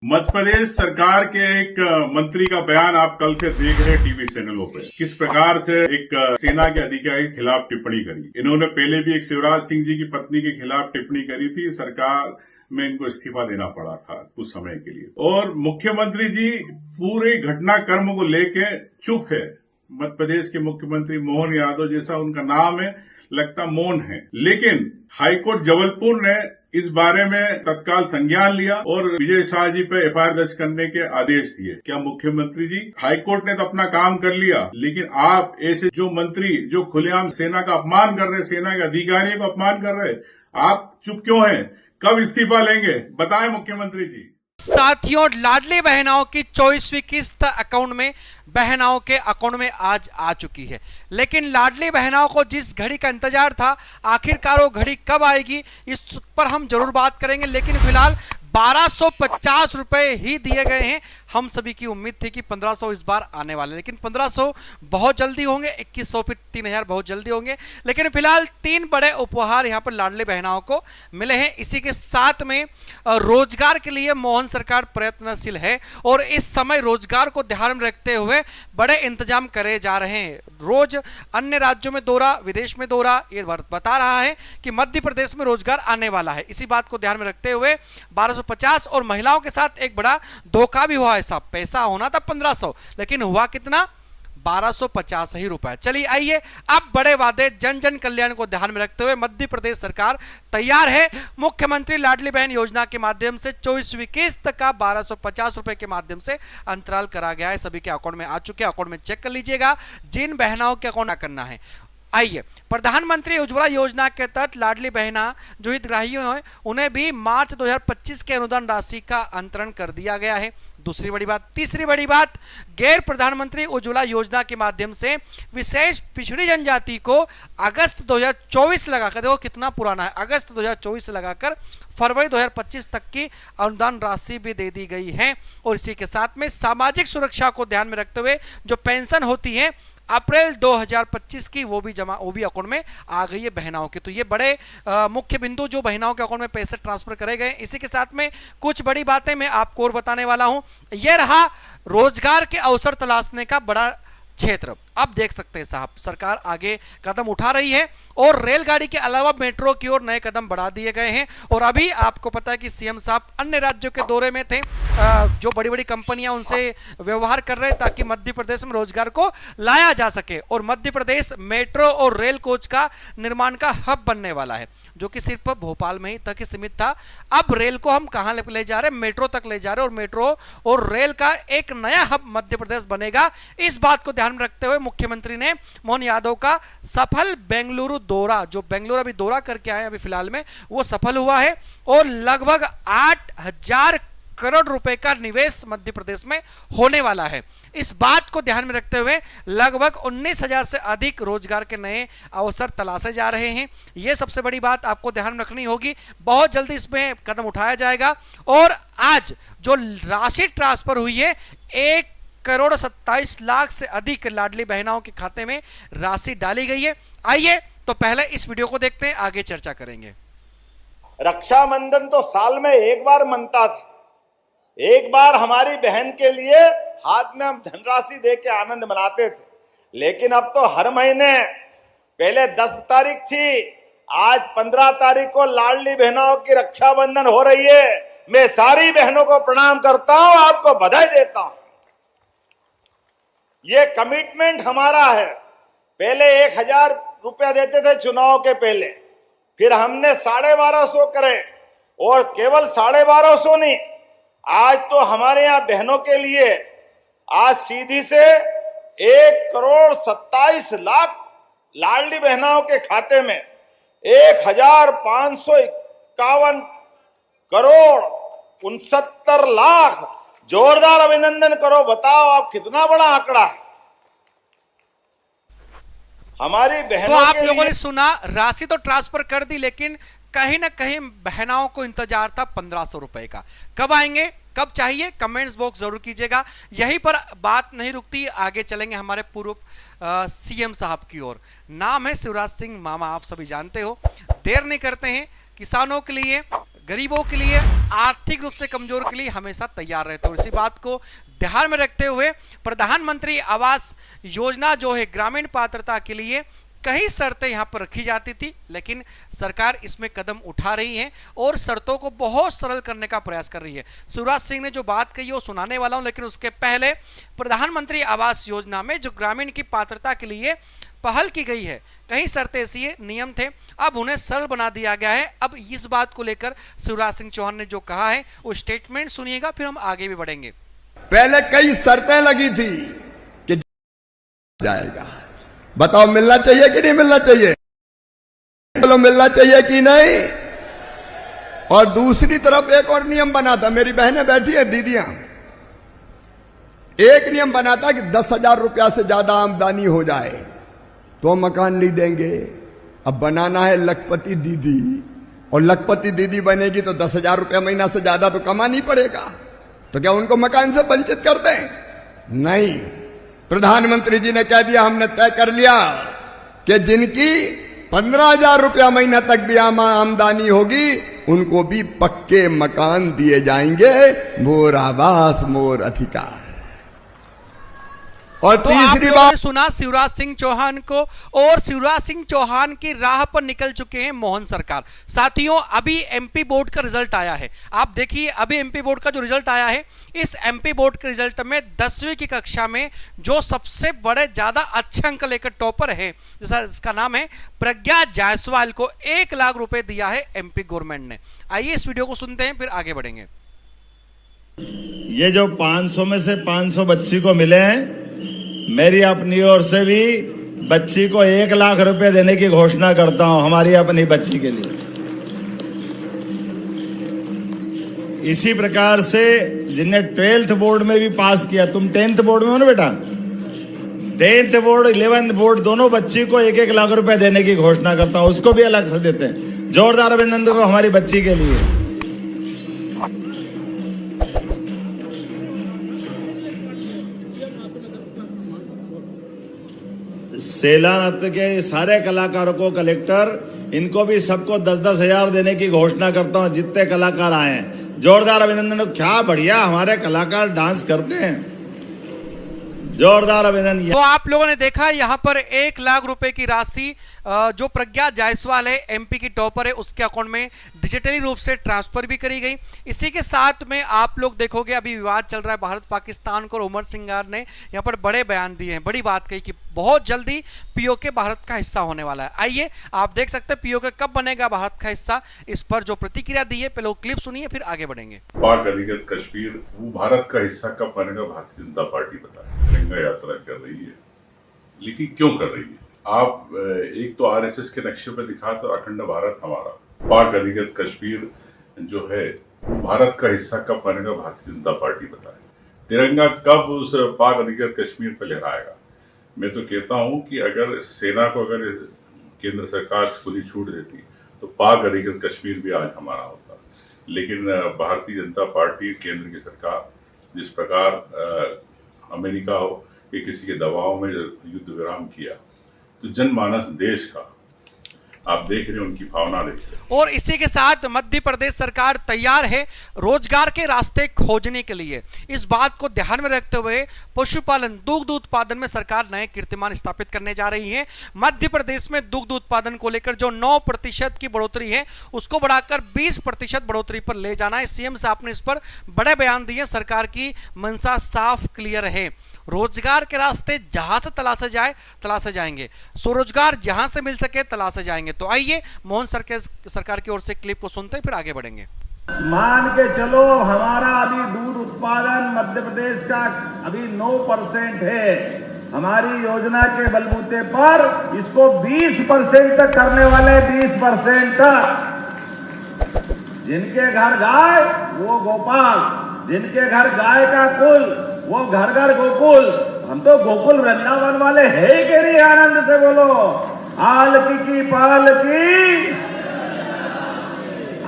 मध्य प्रदेश सरकार के एक मंत्री का बयान आप कल से देख रहे हैं टीवी चैनलों पे। किस प्रकार से एक सेना के अधिकारी के खिलाफ टिप्पणी करी। इन्होंने पहले भी एक शिवराज सिंह जी की पत्नी के खिलाफ टिप्पणी करी थी। सरकार में इनको इस्तीफा देना पड़ा था कुछ समय के लिए। और मुख्यमंत्री जी पूरे घटनाक्रम को लेके चुप है। मध्य प्रदेश के मुख्यमंत्री मोहन यादव जैसा उनका नाम है, लगता मौन है। लेकिन हाईकोर्ट जबलपुर ने इस बारे में तत्काल संज्ञान लिया और विजय शाह जी पे एफआईआर दर्ज करने के आदेश दिए। क्या मुख्यमंत्री जी, हाईकोर्ट ने तो अपना काम कर लिया, लेकिन आप ऐसे जो मंत्री जो खुलेआम सेना का अपमान कर रहे, सेना के अधिकारियों को अपमान कर रहे, आप चुप क्यों हैं? कब इस्तीफा लेंगे बताएं मुख्यमंत्री जी। साथियों, लाडली बहनाओं की 24वीं किस्त अकाउंट में बहनाओं के अकाउंट में आज आ चुकी है। लेकिन लाडली बहनाओं को जिस घड़ी का इंतजार था, आखिरकार वो घड़ी कब आएगी इस पर हम जरूर बात करेंगे। लेकिन फिलहाल 1250 रुपए ही दिए गए हैं। हम सभी की उम्मीद थी कि 1500 इस बार आने वाले, लेकिन 1500 बहुत जल्दी होंगे, 2100 फिर 3000 बहुत जल्दी होंगे। लेकिन फिलहाल 3 बड़े उपहार यहां पर लाडली बहनाओं को मिले हैं। इसी के साथ में रोजगार के लिए मोहन सरकार प्रयत्नशील है और इस समय रोजगार को ध्यान में रखते हुए बड़े इंतजाम करे जा रहे हैं। रोज अन्य राज्यों में दौरा, विदेश में दौरा, ये बता रहा है कि मध्य प्रदेश में रोजगार आने वाला है। इसी बात को ध्यान में रखते हुए 1250 और महिलाओं के साथ एक बड़ा धोखा भी हुआ है साहब। पैसा होना था 1500, लेकिन हुआ कितना? 1250 ही रुपए। चलिए आइए, अब बड़े वादे जन जन कल्याण को ध्यान में रखते हुए मध्य प्रदेश सरकार तैयार है। मुख्यमंत्री लाडली बहन योजना के माध्यम से 24वीं किस्त का 1250 रुपए के माध्यम से अंतराल करा गया है। सभी के अकाउंट में आ चुके हैं। अकाउंट में चेक कर लीजिएगा जिन बहनाओं के अकाउंट करना है। आइए, प्रधानमंत्री उज्ज्वला योजना के तहत लाडली बहना जो हितग्राही हैं उन्हें भी मार्च 2025 के अनुदान राशि का अंतरण कर दिया गया है। दूसरी बड़ी बात। तीसरी बड़ी बात, गैर प्रधानमंत्री उज्ज्वला योजना के माध्यम से विशेष पिछड़ी जनजाति को अगस्त 2024 लगाकर, देखो कितना पुराना है, अगस्त 2024 से लगाकर फरवरी 2025 तक की अनुदान राशि भी दे दी गई है। और इसी के साथ में सामाजिक सुरक्षा को ध्यान में रखते हुए जो पेंशन होती है अप्रैल 2025 की, वो भी अकाउंट में आ गई है बहनाओं के। तो ये बड़े मुख्य बिंदु जो बहनाओं के अकाउंट में पैसे ट्रांसफर करे गए। इसी के साथ में कुछ बड़ी बातें मैं आपको और बताने वाला हूं। यह रहा रोजगार के अवसर तलाशने का बड़ा क्षेत्र। अब देख सकते हैं साहब, सरकार आगे कदम उठा रही है और रेलगाड़ी के अलावा मेट्रो की ओर नए कदम बढ़ा दिए गए हैं। और अभी आपको पता है कि सीएम साहब अन्य राज्यों के दौरे में थे, जो बड़ी बड़ी कंपनियां उनसे व्यवहार कर रहे हैं ताकि मध्य प्रदेश में रोजगार को लाया जा सके। और मध्य प्रदेश मेट्रो और रेल कोच का निर्माण का हब बनने वाला है, जो कि सिर्फ भोपाल में ही तक सीमित था। अब रेल को हम कहां ले जा रहे हैं? मेट्रो तक ले जा रहे हैं। और मेट्रो और रेल का एक नया हब मध्य प्रदेश बनेगा। इस बात को ध्यान में रखते हुए मुख्यमंत्री ने मोहन यादव का सफल बेंगलुरु दौरा, जो बेंगलुरु अभी दौरा करके आए अभी फिलहाल में, वो सफल हुआ है। और लगभग 8000 करोड़ रुपए का निवेश मध्य प्रदेश में होने वाला है। इस बात को ध्यान में रखते हुए लगभग 19,000 से अधिक रोजगार के नए अवसर तलाशे जा रहे हैं। यह सबसे बड़ी बात आपको ध्यान में रखनी होगी। बहुत जल्दी इसमें कदम उठाया जाएगा। और आज जो राशि ट्रांसफर हुई है, 1,27,00,000 से अधिक लाडली बहनाओं के खाते में राशि डाली गई है। आइए तो पहले इस वीडियो को देखते हैं, आगे चर्चा करेंगे। रक्षाबंधन तो साल में एक बार मनता था। एक बार हमारी बहन के लिए हाथ में हम धनराशि दे के आनंद मनाते थे, लेकिन अब तो हर महीने, पहले 10 तारीख थी, आज 15 तारीख को लाडली बहनों की रक्षाबंधन हो रही है। मैं सारी बहनों को प्रणाम करता हूं, आपको बधाई देता हूं। ये कमिटमेंट हमारा है। पहले 1000 रुपया देते थे चुनाव के पहले, फिर हमने 1250 करे, और केवल 1250 नहीं, आज तो हमारे यहां बहनों के लिए आज सीधी से 1,27,00,000 लाडली बहनों के खाते में 1,551 करोड़ 69 लाख। जोरदार अभिनंदन करो। बताओ आप, कितना बड़ा आंकड़ा है हमारी बहनों। तो आप लोगों ने सुना, राशि तो ट्रांसफर कर दी, लेकिन कहीं ना कहीं बहनाओं को इंतजार था 1500 रुपए का। कब आएंगे, कब चाहिए, कमेंट्स बॉक्स जरूर कीजिएगा। यहीं पर बात नहीं रुकती, आगे चलेंगे हमारे पूर्व सीएम साहब की ओर। नाम है शिवराज सिंह मामा, आप सभी जानते हो। देर नहीं करते हैं, किसानों के लिए गरीबों के लिए, आर्थिक रूप से कमजोर के लिए हमेशा तैयार रहते हैं। और इसी बात को ध्यान में रखते हुए प्रधानमंत्री आवास योजना जो है ग्रामीण पात्रता के लिए कई शर्तें यहां पर रखी जाती थी, लेकिन सरकार इसमें कदम उठा रही है और शर्तों को बहुत सरल करने का प्रयास कर रही है। शिवराज सिंह ने जो बात कही वो सुनाने वाला हूं, लेकिन उसके पहले प्रधानमंत्री आवास योजना में जो ग्रामीण की पात्रता के लिए पहल की गई है, कई शर्तें ऐसी नियम थे, अब उन्हें सरल बना दिया गया है। अब इस बात को लेकर शिवराज सिंह चौहान ने जो कहा है वो स्टेटमेंट सुनिएगा, फिर हम आगे भी बढ़ेंगे। पहले कई शर्तें लगी थी कि जाएगा, बताओ मिलना चाहिए कि नहीं मिलना चाहिए, बोलो मिलना चाहिए कि नहीं। और दूसरी तरफ एक और नियम बना था, मेरी बहनें बैठी है दीदियां, एक नियम बना था कि 10,000 रुपया से ज्यादा आमदनी हो जाए तो मकान नहीं देंगे। अब बनाना है लखपति दीदी, और लखपति दीदी बनेगी तो 10,000 रुपया महीना से ज्यादा तो कमा नहीं पड़ेगा, तो क्या उनको मकान से वंचित कर दें? नहीं, प्रधानमंत्री जी ने कह दिया, हमने तय कर लिया कि जिनकी 15,000 रुपया महीना तक भी आमदनी होगी उनको भी पक्के मकान दिए जाएंगे। मोर आवास मोर अधिकार। और तो आप तीसरी लोगों बात ने सुना शिवराज सिंह चौहान को, और शिवराज सिंह चौहान की राह पर निकल चुके हैं मोहन सरकार। साथियों, अभी एमपी बोर्ड का रिजल्ट आया है, आप देखिए अभी एमपी बोर्ड का जो रिजल्ट आया है, इस एमपी बोर्ड के रिजल्ट में 10वीं की कक्षा में जो सबसे बड़े ज्यादा अच्छे अंक लेकर टॉपर है, जिसका नाम है प्रज्ञा जायसवाल, को 1 लाख रुपए दिया है एमपी गवर्नमेंट ने। आइए इस वीडियो को सुनते हैं, फिर आगे बढ़ेंगे। ये जो 500 में से 500 बच्ची को मिले हैं, मेरी अपनी ओर से भी बच्ची को 1 लाख रुपए देने की घोषणा करता हूं, हमारी अपनी बच्ची के लिए। इसी प्रकार से जिन्हें 12th बोर्ड में भी पास किया, तुम 10th बोर्ड में हो ना बेटा, 10th बोर्ड 11th बोर्ड दोनों बच्ची को 1-1 लाख रुपए देने की घोषणा करता हूं, उसको भी अलग से देते हैं। जोरदार अभिनंदन करो हमारी बच्ची के लिए। सेला नृत्य के सारे कलाकारों को, कलेक्टर, इनको भी सबको 10-10 हजार देने की घोषणा करता हूं, जितने कलाकार आए हैं। जोरदार अभिनंदन। क्या बढ़िया हमारे कलाकार डांस करते हैं, जोरदार अभिनंदन। तो आप लोगों ने देखा यहां पर 1 लाख रुपए की राशि जो प्रज्ञा जायसवाल है, एमपी की टॉपर है, उसके अकाउंट में डिजिटली रूप से ट्रांसफर भी करी गई। इसी के साथ में आप लोग देखोगे अभी विवाद चल रहा है भारत पाकिस्तान को, और उमर सिंगार ने यहां पर बड़े बयान दिए हैं, बड़ी बात कही कि बहुत जल्दी पीओके भारत का हिस्सा होने वाला है। आइए आप देख सकते हैं पीओके कब बनेगा भारत का हिस्सा, इस पर जो प्रतिक्रिया दी है, पहले वो क्लिप सुनिए फिर आगे बढ़ेंगे। पाक अधिकृत कश्मीर वो भारत का हिस्सा कब बनेगा, भारतीय जनता पार्टी बताए। तिरंगा यात्रा कर रही है, लेकिन क्यों कर रही है? आप एक तो आरएसएस के नक्शे पे दिखा तो अखंड भारत हमारा, पाक अधिकृत कश्मीर जो है वो भारत का हिस्सा कब बनेगा, भारतीय जनता पार्टी बताए। तिरंगा कब उस पाक अधिकृत कश्मीर पे लहराएगा? मैं तो कहता हूं कि अगर सेना को अगर केंद्र सरकार खुली छूट देती तो पाक अधिकृत कश्मीर भी आज हमारा होता। लेकिन भारतीय जनता पार्टी, केंद्र की सरकार जिस प्रकार अमेरिका हो कि किसी के दबाव में युद्ध विराम किया, तो जनमानस देश का आप देख रहे हैं, उनकी भावना देख रहे हैं। और इसी के साथ मध्य प्रदेश सरकार तैयार है रोजगार के रास्ते खोजने के लिए। इस बात को ध्यान में रखते हुए पशुपालन, दुग्ध उत्पादन में सरकार नए कीर्तिमान स्थापित करने जा रही है। मध्य प्रदेश में दुग्ध उत्पादन को लेकर जो 9% की बढ़ोतरी है उसको बढ़ाकर 20% बढ़ोतरी पर ले जाना है। सीएम साहब ने इस पर बड़े बयान दिए। सरकार की मंशा साफ क्लियर है, रोजगार के रास्ते जहां से तलाशे जाएंगे, स्वरोजगार जहां से मिल सके तलाशे जाएंगे। तो आइए मोहन सरकार की ओर से क्लिप को सुनते हैं, फिर आगे बढ़ेंगे। मान के चलो हमारा अभी दूध उत्पादन मध्य प्रदेश का अभी 9% है। हमारी योजना के बलबूते पर इसको 20% तक करने वाले, 20% तक। जिनके घर गाय वो गोपाल, जिनके घर गाय का कुल वो घर घर गोकुल। हम तो गोकुल वृंदावन वाले है ही के नहीं, आनंद से बोलो। आलकी की पालकी।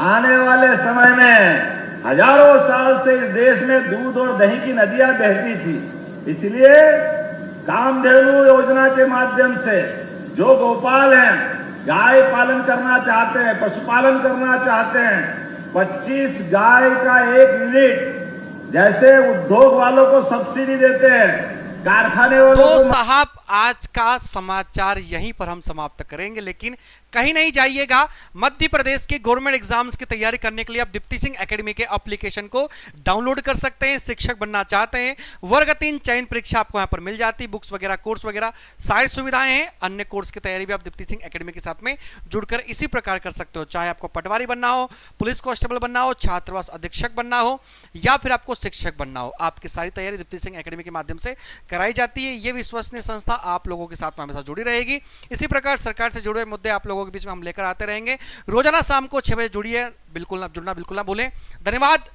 आने वाले समय में हजारों साल से इस देश में दूध और दही की नदियां बहती थी, इसलिए कामधेनु योजना के माध्यम से जो गोपाल हैं, गाय पालन करना चाहते हैं, पशुपालन करना चाहते हैं, 25 गाय का 1 यूनिट, जैसे उद्योग वालों को सब्सिडी देते हैं, कारखाने वालों तो को साहब आज का समाचार यहीं पर हम समाप्त करेंगे, लेकिन कहीं नहीं जाइएगा। मध्य प्रदेश के गवर्नमेंट एग्जाम्स की तैयारी करने के लिए आप दीप्ति सिंह एकेडमी के एप्लीकेशन को डाउनलोड कर सकते हैं। शिक्षक बनना चाहते हैं, वर्ग 3 चयन परीक्षा आपको यहां पर मिल जाती है, बुक्स वगैरह, कोर्स वगैरह सारी सुविधाएं हैं। अन्य कोर्स की तैयारी भी आप दीप्ति सिंह एकेडमी के साथ में जुड़कर इसी प्रकार कर सकते हो। चाहे आपको पटवारी बनना हो, पुलिस कांस्टेबल बनना हो, छात्रावास अधीक्षक बनना हो, या फिर आपको शिक्षक बनना हो, आपकी सारी तैयारी दीप्ति सिंह एकेडमी के माध्यम से कराई जाती है। यह विश्वसनीय संस्था आप लोगों के साथ में हमेशा जुड़ी रहेगी। इसी प्रकार सरकार से जुड़े मुद्दे आप लोगों के बीच में हम लेकर आते रहेंगे। रोजाना शाम को 6 बजे जुड़िए, बिल्कुल ना जुड़ना बिल्कुल ना भूलें। धन्यवाद।